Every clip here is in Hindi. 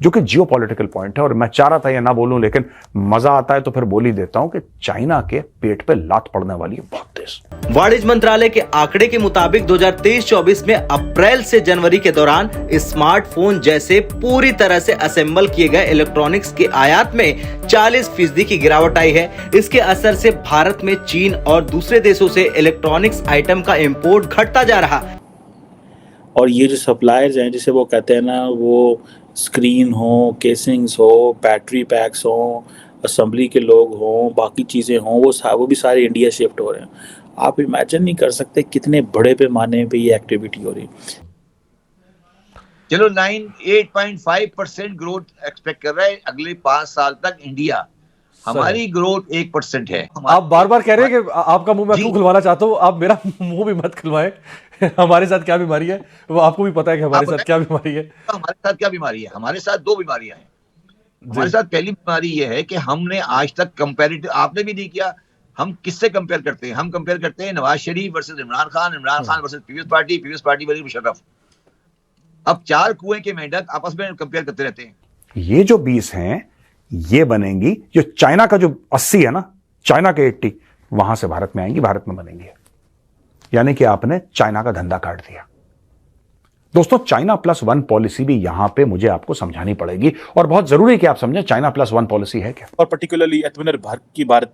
जो कि जियोपॉलिटिकल पॉइंट है। और मैं चाह रहा था ये ना बोलूं, लेकिन मजा आता है तो फिर बोल ही देता हूं कि चाइना के पेट पे लात पड़ने वाली है बहुत तेज। वाणिज्य मंत्रालय के आंकड़े के मुताबिक 2023-24 में अप्रैल से जनवरी के दौरान स्मार्टफोन जैसे पूरी तरह से असेंबल किए गए इलेक्ट्रॉनिक्स के आयात में 40% की गिरावट आई है। इसके असर से भारत में चीन और दूसरे देशों से इलेक्ट्रॉनिक्स आइटम का इंपोर्ट घटता जा रहा है। और ये जो सप्लायर्स हैं, जिसे वो कहते हैं ना, वो स्क्रीन हो, केसिंग्स हो, बैटरी पैक्स हो, असेंबली के लोग हों, बाकी चीज़ें हों, वो भी सारे इंडिया शिफ्ट हो रहे हैं। आप इमेजिन नहीं कर सकते कितने बड़े पैमाने पे ये एक्टिविटी हो रही है। चलो 8.5% ग्रोथ एक्सपेक्ट कर रहा है अगले 5 साल तक इंडिया। हमारी ग्रोथ 1% है। आप बार बार कह रहे हैं कि आपका मुंह मैं क्यों खुलवाना चाहता हूँ, आप मेरा मुंह भी मत खुलवाएं। हमारे साथ क्या बीमारी है वो आपको भी पता है कि हमारे साथ क्या बीमारी है। हमारे साथ क्या बीमारी है? हमारे साथ 2 बीमारियां हैं। हमारे साथ पहली बीमारी ये है कि हमने आज तक कंपैरेटिव, आपने भी नहीं किया, हम किससे कंपेयर करते हैं? हम कंपेयर करते हैं Nawaz Sharif versus Imran Khan, Imran Khan versus Peoples Party versus Musharraf. अब 4 कुएं के मेंढक आपस में कंपेयर करते रहते हैं। ये जो 20 हैं ये बनेंगी, जो चाइना का जो 80 है ना, चाइना के 80 वहां से भारत में आएंगी, भारत में बनेंगी। यानी कि आपने चाइना का धंधा काट दिया। दोस्तों, चाइना प्लस वन पॉलिसी भी यहां पे मुझे आपको समझानी पड़ेगी और बहुत जरूरी है कि आप समझें चाइना प्लस वन पॉलिसी है क्या। और पर्टिकुलरली आत्मनिर्भर की भारत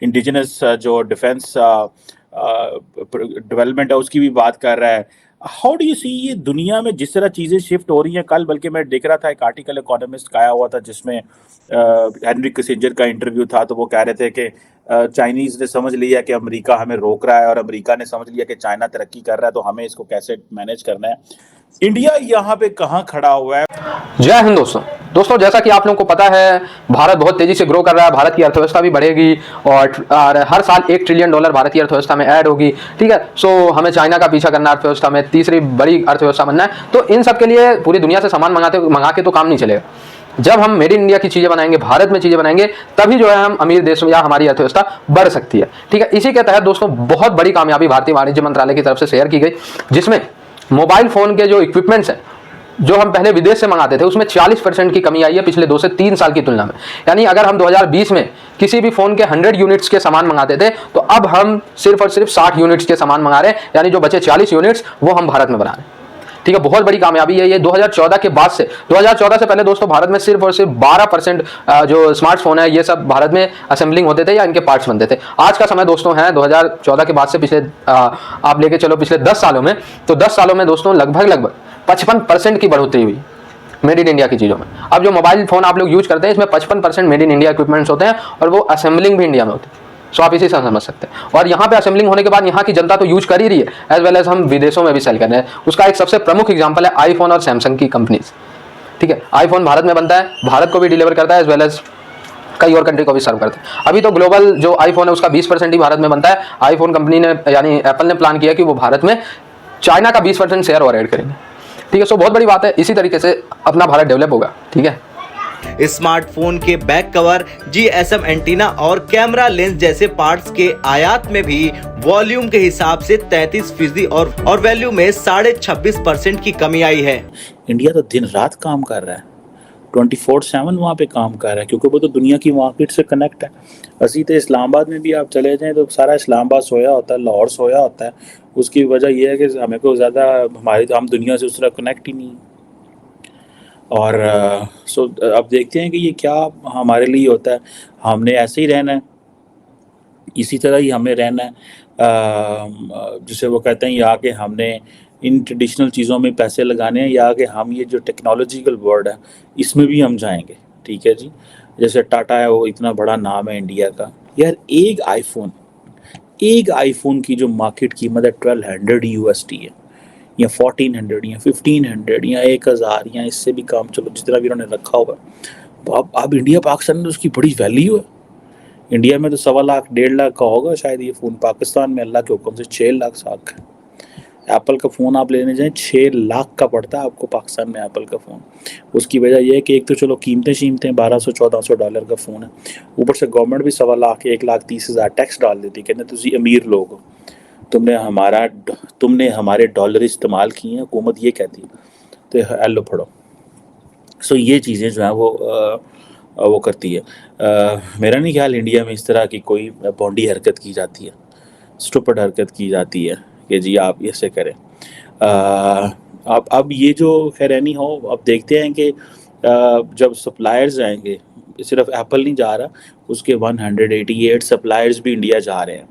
इंडिजिनस जो डिफेंस डेवलपमेंट है उसकी भी बात कर रहा है। हाउ डू यू सी ये दुनिया में जिस तरह चीज़ें शिफ्ट हो रही हैं? कल बल्कि मैं देख रहा था एक आर्टिकल इकोनॉमिस्ट का आया हुआ था जिसमें हेनरी किसिंजर का इंटरव्यू था, तो वो कह रहे थे कि चाइनीज़ ने समझ लिया कि अमेरिका हमें रोक रहा है और अमेरिका ने समझ लिया कि चाइना तरक्की कर रहा है, तो हमें इसको कैसे मैनेज करना है। इंडिया यहाँ पे कहाँ खड़ा हुआ है? जय हिंद दोस्तों, जैसा कि आप लोगों को पता है भारत बहुत तेजी से ग्रो कर रहा है। भारत की अर्थव्यवस्था भी बढ़ेगी और हर साल $1 ट्रिलियन भारत की अर्थव्यवस्था में ऐड होगी। ठीक है, सो हमें चाइना का पीछा करना है, अर्थव्यवस्था में तीसरी बड़ी अर्थव्यवस्था बनना है। तो इन सब के लिए पूरी दुनिया से सामान मंगा के तो काम नहीं चलेगा। जब हम मेड इन इंडिया की चीजें बनाएंगे, भारत में चीजें बनाएंगे, तभी जो है हम अमीर देश या हमारी अर्थव्यवस्था बढ़ सकती है। ठीक है, इसी के तहत दोस्तों बहुत बड़ी कामयाबी भारतीय वाणिज्य मंत्रालय की तरफ से शेयर की गई, जिसमें मोबाइल फोन के जो इक्विपमेंट्स हैं जो हम पहले विदेश से मंगाते थे उसमें 40% की कमी आई है पिछले 2 से 3 साल की तुलना में। यानी अगर हम 2020 में किसी भी फोन के 100 यूनिट्स के सामान मंगाते थे तो अब हम सिर्फ और सिर्फ 60 यूनिट्स के सामान मंगा रहे हैं। यानी जो बचे 40 यूनिट्स वो हम भारत में बना रहे हैं। ठीक है, बहुत बड़ी कामयाबी है ये 2014 के बाद से। 2014 से पहले दोस्तों भारत में सिर्फ और सिर्फ 12% जो स्मार्टफोन है ये सब भारत में असेंबलिंग होते थे या इनके पार्ट्स बनते थे। आज का समय दोस्तों है 2014 के बाद से पिछले आप लेके चलो पिछले 10 सालों में, तो 10 सालों में दोस्तों लगभग 55% की बढ़ोतरी हुई मेड इन इंडिया की चीज़ों में। अब जो मोबाइल फोन आप लोग यूज करते हैं इसमें 55% मेड इन इंडिया इक्विपमेंट्स होते हैं और वो असेंबलिंग भी इंडिया में होती है। सो आप इसी से समझ सकते हैं। और यहाँ पे असेंबलिंग होने के बाद यहाँ की जनता तो यूज कर ही रही है, एज वेल एज हम विदेशों में भी सेल कर रहे हैं। उसका एक सबसे प्रमुख एग्जाम्पल है आईफोन और सैमसंग की कंपनीज। ठीक है, आईफोन भारत में बनता है, भारत को भी डिलीवर करता है, एज वेल एज कई और कंट्री को भी सर्व करते हैं। अभी तो ग्लोबल जो आईफोन है उसका 20% ही भारत में बनता है। आईफोन कंपनी ने यानी एप्पल ने प्लान किया कि वो भारत में चाइना का 20% शेयर और ऐड करेंगे। ठीक है, सो बहुत बड़ी बात है। इसी तरीके से अपना भारत डेवलप होगा। ठीक है, स्मार्टफोन के बैक कवर, जीएसएम एंटीना और कैमरा लेंस जैसे पार्ट्स के आयात में भी वॉल्यूम के हिसाब से 33% और वैल्यू में 26.5% की कमी आई है। इंडिया तो दिन रात काम कर रहा है, 24/7 वहाँ पे काम कर रहा है, क्योंकि वो तो दुनिया की मार्केट से कनेक्ट है। असी तो इस्लामाबाद में भी आप चले जाएं तो सारा इस्लामाबाद सोया होता है, लाहौर सोया होता है। उसकी वजह यह है कि हमें को ज़्यादा हम दुनिया से उस तरह कनेक्ट ही नहीं। और सो अब देखते हैं कि ये क्या हमारे लिए होता है। हमने ऐसे ही रहना है, इसी तरह ही हमें रहना है। जिसे वो कहते हैं या कि हमने इन ट्रेडिशनल चीज़ों में पैसे लगाने हैं या कि हम ये जो टेक्नोलॉजिकल वर्ल्ड है इसमें भी हम जाएंगे। ठीक है जी, जैसे टाटा है, वो इतना बड़ा नाम है इंडिया का। यार एक आईफोन की जो मार्केट कीमत है $1200 है, या 1400 या 1500 या 1000 या इससे भी कम, चलो जितना भी उन्होंने रखा होगा। तो अब इंडिया पाकिस्तान में तो उसकी बड़ी वैल्यू है। इंडिया में तो 1.25 लाख 1.5 लाख का होगा शायद ये फ़ोन, पाकिस्तान में अल्लाह के हुक्म से 6 लाख 7 का। एप्पल का फ़ोन आप लेने जाएं 6 लाख का पड़ता है आपको पाकिस्तान में एप्पल का फ़ोन। उसकी वजह यह है कि एक तो चलो कीमतें $1200-1400 का फ़ोन है, ऊपर से गवर्नमेंट भी 1.25 लाख 1,30,000 टैक्स डाल देती है। कहते तुझे अमीर लोग हो, तुमने हमारे डॉलर इस्तेमाल किए हैं, हुकूमत ये कहती है। तो एलो पढ़ो। सो ये चीज़ें जो है वो करती है। मेरा नहीं ख्याल इंडिया में इस तरह की कोई बॉन्डी हरकत की जाती है, स्टूपिड हरकत की जाती है कि जी आप ऐसे करें। अब ये जो खैरानी हो, अब देखते हैं कि जब सप्लायर्स आएंगे, सिर्फ एप्पल नहीं जा रहा, उसके 188 सप्लायर्स भी इंडिया जा रहे हैं,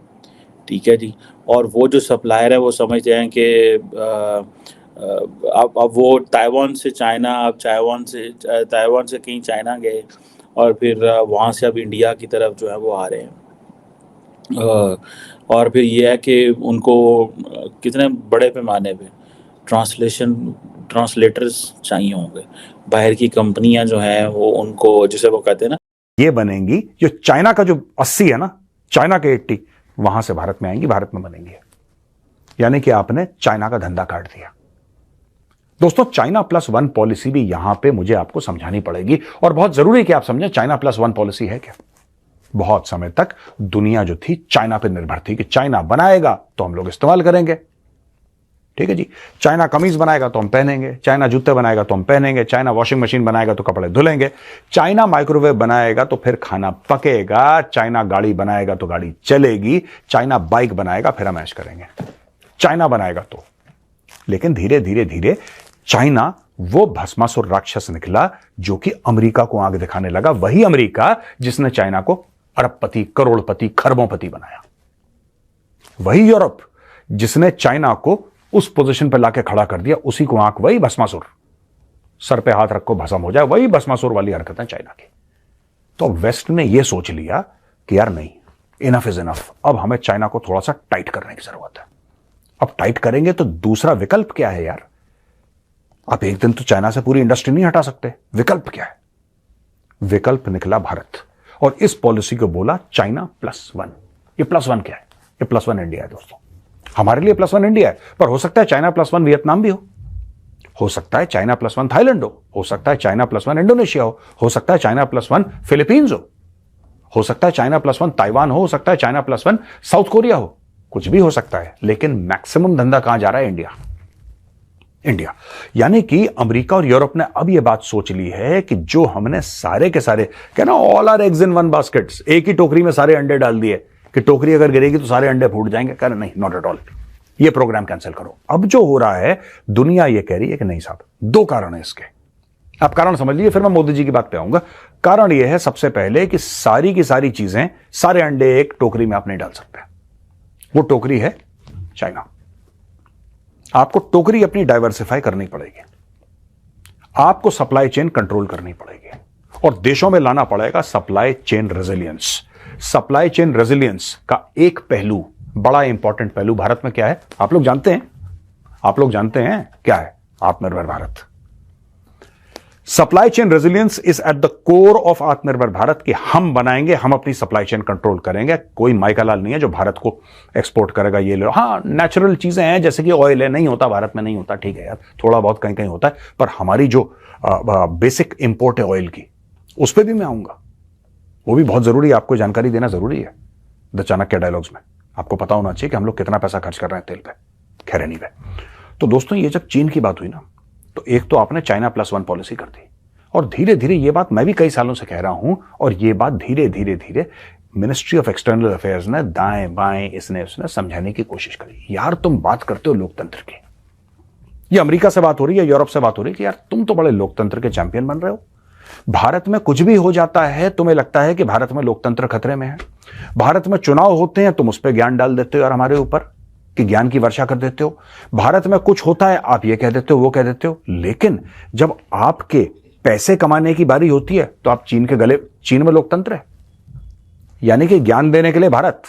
ठीक है जी। और वो जो सप्लायर है वो समझते हैं कि अब वो ताइवान से चाइना, अब ताइवान से कहीं चाइना गए और फिर वहाँ से अब इंडिया की तरफ जो है वो आ रहे हैं। और फिर ये है कि उनको कितने बड़े पैमाने पे ट्रांसलेटर्स चाहिए होंगे, बाहर की कंपनियां जो हैं वो उनको, जिसे वो कहते हैं ना, ये बनेंगी जो चाइना का जो 80 है ना, चाइना के 80 वहां से भारत में आएंगी, भारत में बनेंगी। यानी कि आपने चाइना का धंधा काट दिया। दोस्तों, चाइना +1 पॉलिसी भी यहां पे मुझे आपको समझानी पड़ेगी और बहुत जरूरी है कि आप समझें चाइना +1 पॉलिसी है क्या। बहुत समय तक दुनिया जो थी चाइना पे निर्भर थी कि चाइना बनाएगा तो हम लोग इस्तेमाल करेंगे, ठीक है जी। चाइना कमीज बनाएगा तो हम पहनेंगे, चाइना जूते बनाएगा तो हम पहनेंगे, चाइना वॉशिंग मशीन बनाएगा तो कपड़े धुलेंगे, चाइना माइक्रोवेव बनाएगा तो फिर खाना पकेगा, चाइना गाड़ी बनाएगा तो गाड़ी चलेगी, चाइना बाइक बनाएगा फिर हम ऐश करेंगे, चाइना बनाएगा तो। लेकिन धीरे धीरे धीरे चाइना वो भस्मासुर राक्षस निकला जो कि अमेरिका को आंख दिखाने लगा। वही अमेरिका जिसने चाइना को अरबपति, करोड़पति, खरबोंपति बनाया। वही यूरोप जिसने चाइना को उस पोजीशन पर लाके खड़ा कर दिया, उसी को आंख, वही भस्मासुर, सर पे हाथ रखो भस्म हो जाए, वही भस्मासुर वाली हरकतें चाइना की। तो वेस्ट ने यह सोच लिया कि यार नहीं, इनफ इज इनफ, अब हमें चाइना को थोड़ा सा टाइट करने की जरूरत है। अब टाइट करेंगे तो दूसरा विकल्प क्या है यार? आप एक दिन तो चाइना से पूरी इंडस्ट्री नहीं हटा सकते, विकल्प क्या है? विकल्प निकला भारत, और इस पॉलिसी को बोला चाइना +1। ये +1 क्या है? ये +1 इंडिया है दोस्तों। हमारे लिए +1 इंडिया है, पर हो सकता है चाइना +1 वियतनाम भी हो सकता है चाइना +1 थाईलैंड हो सकता है चाइना +1 इंडोनेशिया हो सकता है चाइना +1 फिलीपींस हो सकता है चाइना +1 ताइवान हो सकता है चाइना +1 साउथ कोरिया हो, कुछ भी हो सकता है। लेकिन मैक्सिमम धंधा कहां जा रहा है? इंडिया। यानी कि अमेरिका और यूरोप ने अब यह बात सोच ली है कि जो हमने सारे के सारे, कहना all our eggs in one baskets, एक ही टोकरी में सारे अंडे डाल दिए कि टोकरी अगर गिरेगी तो सारे अंडे फूट जाएंगे। कहना नहीं, नॉट एट ऑल, ये प्रोग्राम कैंसिल करो। अब जो हो रहा है, दुनिया ये कह रही है कि नहीं साहब, दो कारण है इसके। आप कारण समझ लीजिए, फिर मैं मोदी जी की बात पे आऊंगा। कारण यह है सबसे पहले कि सारी की सारी चीजें, सारे अंडे एक टोकरी में आप नहीं डाल सकते। वो टोकरी है चाइना। आपको टोकरी अपनी डाइवर्सिफाई करनी पड़ेगी, आपको सप्लाई चेन कंट्रोल करनी पड़ेगी, और देशों में लाना पड़ेगा supply chain resilience. Supply chain resilience का एक पहलू, बड़ा इंपॉर्टेंट पहलू भारत में क्या है? आप लोग जानते हैं क्या है? आत्मनिर्भर Bharat. Supply chain resilience is at the core of आत्मनिर्भर भारत कि हम बनाएंगे, हम अपनी सप्लाई चेन कंट्रोल करेंगे। कोई माइकालाल नहीं है जो भारत को एक्सपोर्ट करेगा, ये लो। हाँ, नेचुरल चीजें हैं जैसे कि ऑयल है, नहीं होता भारत में, नहीं होता, ठीक है यार, थोड़ा बहुत कहीं कहीं होता है, पर हमारी जो बेसिक इंपोर्ट है ऑयल की, उस पर भी मैं आऊंगा। वो भी बहुत जरूरी है, आपको जानकारी देना जरूरी है। द चाणक्य डायलॉग्स में आपको पता होना चाहिए कि हम लोग कितना पैसा खर्च कर रहे हैं तेल पे, खैर एनीवे। तो दोस्तों, ये जब चीन की बात हुई ना, तो एक तो आपने चाइना +1 पॉलिसी कर दी, और धीरे धीरे ये बात मैं भी कई सालों से कह रहा हूं, और ये बात धीरे धीरे धीरे मिनिस्ट्री ऑफ एक्सटर्नल अफेयर्स ने दाएं बाएं इसने उसने समझाने की कोशिश करी। यार, तुम बात करते हो लोकतंत्र की, ये अमेरिका से बात हो रही है, यूरोप से बात हो रही है कि यार तुम तो बड़े लोकतंत्र के चैंपियन बन रहे हो। भारत में कुछ भी हो जाता है, तुम्हें लगता है कि भारत में लोकतंत्र खतरे में है। भारत में चुनाव होते हैं, तुम उस पर ज्ञान डाल देते हो यार हमारे ऊपर, कि ज्ञान की वर्षा कर देते हो। भारत में कुछ होता है, आप ये कह देते हो, वो कह देते हो। लेकिन जब आपके पैसे कमाने की बारी होती है तो आप चीन के गले, चीन में लोकतंत्र है, यानी कि ज्ञान देने के लिए भारत,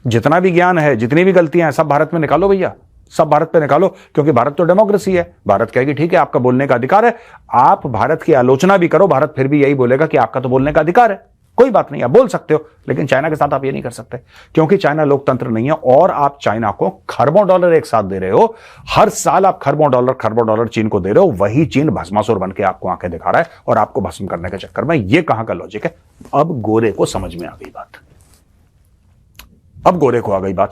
जितना भी ज्ञान है, जितनी भी गलतियां हैं, सब भारत में निकालो भैया, सब भारत पे निकालो, क्योंकि भारत तो डेमोक्रेसी है। भारत कहेगी ठीक है, आपका बोलने का अधिकार है, आप भारत की आलोचना भी करो, भारत फिर भी यही बोलेगा कि आपका तो बोलने का अधिकार है, कोई बात नहीं, आप बोल सकते हो। लेकिन चाइना के साथ आप ये नहीं कर सकते, क्योंकि चाइना लोकतंत्र नहीं है, और आप चाइना को खरबों डॉलर एक साथ दे रहे हो। हर साल आप खरबों डॉलर चीन को दे रहे हो। वही चीन भस्मासुर बन के आपको आंखें दिखा रहा है, और आपको भस्म करने के चक्कर में, ये कहां का लॉजिक है? अब गोरे को समझ में आ गई बात, अब गोरे को आ गई बात।